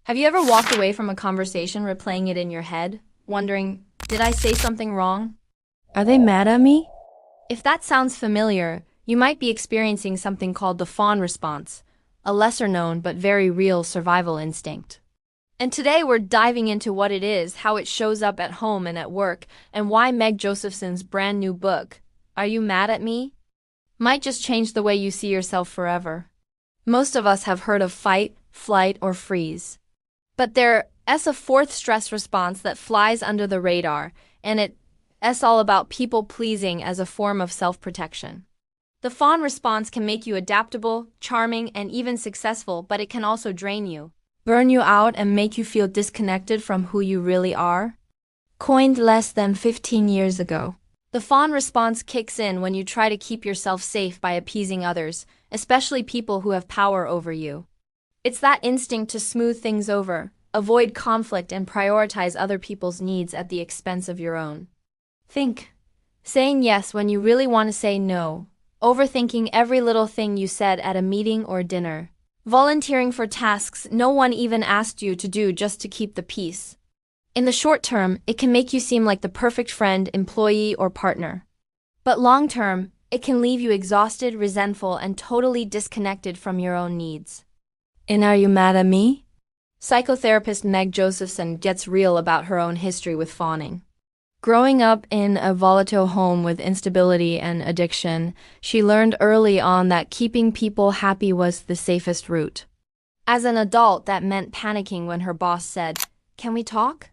Have you ever walked away from a conversation replaying it in your head, wondering, did I say something wrong? Are they mad at me? If that sounds familiar, you might be experiencing something called the fawn response, a lesser known but very real survival instinct. And today we're diving into what it is, how it shows up at home and at work, and why Meg Josephson's brand new book, Are You Mad at Me? Might just change the way you see yourself forever. Most of us have heard of fight, flight, or freeze. But there's a fourth stress response that flies under the radar, and it's all about people-pleasing as a form of self-protection. The fawn response can make you adaptable, charming, and even successful, but it can also drain you, burn you out, and make you feel disconnected from who you really are. Coined less than 15 years ago, the fawn response kicks in when you try to keep yourself safe by appeasing others, especially people who have power over you. It's that instinct to smooth things over, avoid conflict, and prioritize other people's needs at the expense of your own. Think. Saying yes when you really want to say no. Overthinking every little thing you said at a meeting or dinner. Volunteering for tasks no one even asked you to do just to keep the peace. In the short term, it can make you seem like the perfect friend, employee, or partner. But long term, it can leave you exhausted, resentful, and totally disconnected from your own needs. And are you mad at me? Psychotherapist Meg Josephson gets real about her own history with fawning. Growing up in a volatile home with instability and addiction, she learned early on that keeping people happy was the safest route. As an adult, that meant panicking when her boss said, "Can we talk?"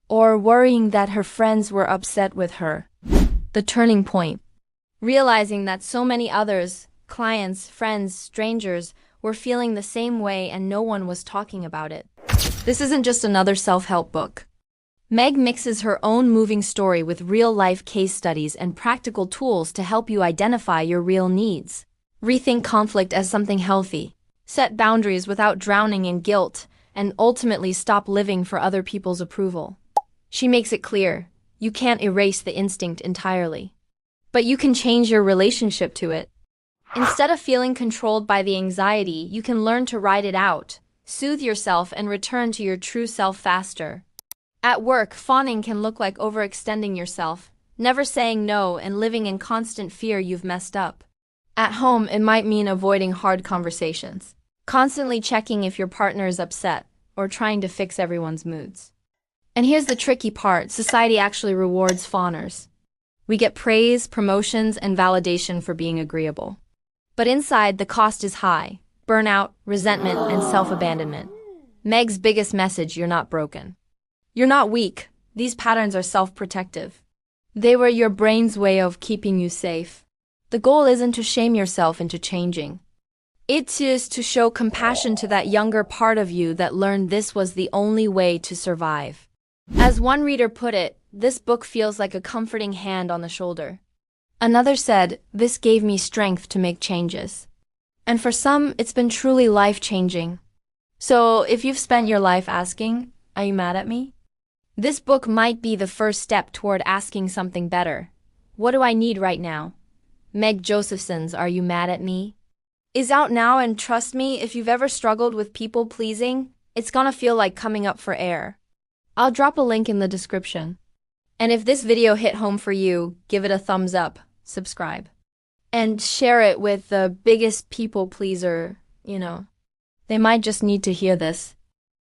Or worrying that her friends were upset with her. The turning point. Realizing that so many others, clients, friends, strangers, were feeling the same way and no one was talking about it. This isn't just another self-help book. Meg mixes her own moving story with real-life case studies and practical tools to help you identify your real needs. Rethink conflict as something healthy. Set boundaries without drowning in guilt, and ultimately stop living for other people's approval. She makes it clear, you can't erase the instinct entirely. But you can change your relationship to it. Instead of feeling controlled by the anxiety, you can learn to ride it out, soothe yourself, and return to your true self faster. At work, fawning can look like overextending yourself, never saying no, and living in constant fear you've messed up. At home, it might mean avoiding hard conversations, constantly checking if your partner is upset, or trying to fix everyone's moods. And here's the tricky part, society actually rewards fawners. We get praise, promotions, and validation for being agreeable. But inside, the cost is high: burnout, resentment, and self-abandonment. Meg's biggest message: you're not broken. You're not weak. These patterns are self-protective. They were your brain's way of keeping you safe. The goal isn't to shame yourself into changing. It is to show compassion to that younger part of you that learned this was the only way to survive. As one reader put it, this book feels like a comforting hand on the shoulder. Another said, this gave me strength to make changes. And for some, it's been truly life-changing. So if you've spent your life asking, are you mad at me? This book might be the first step toward asking something better. What do I need right now? Meg Josephson's Are You Mad at Me? Is out now, and trust me, if you've ever struggled with people-pleasing, it's gonna feel like coming up for air. I'll drop a link in the description. And if this video hit home for you, give it a thumbs up, subscribe, and share it with the biggest people-pleaser, They might just need to hear this.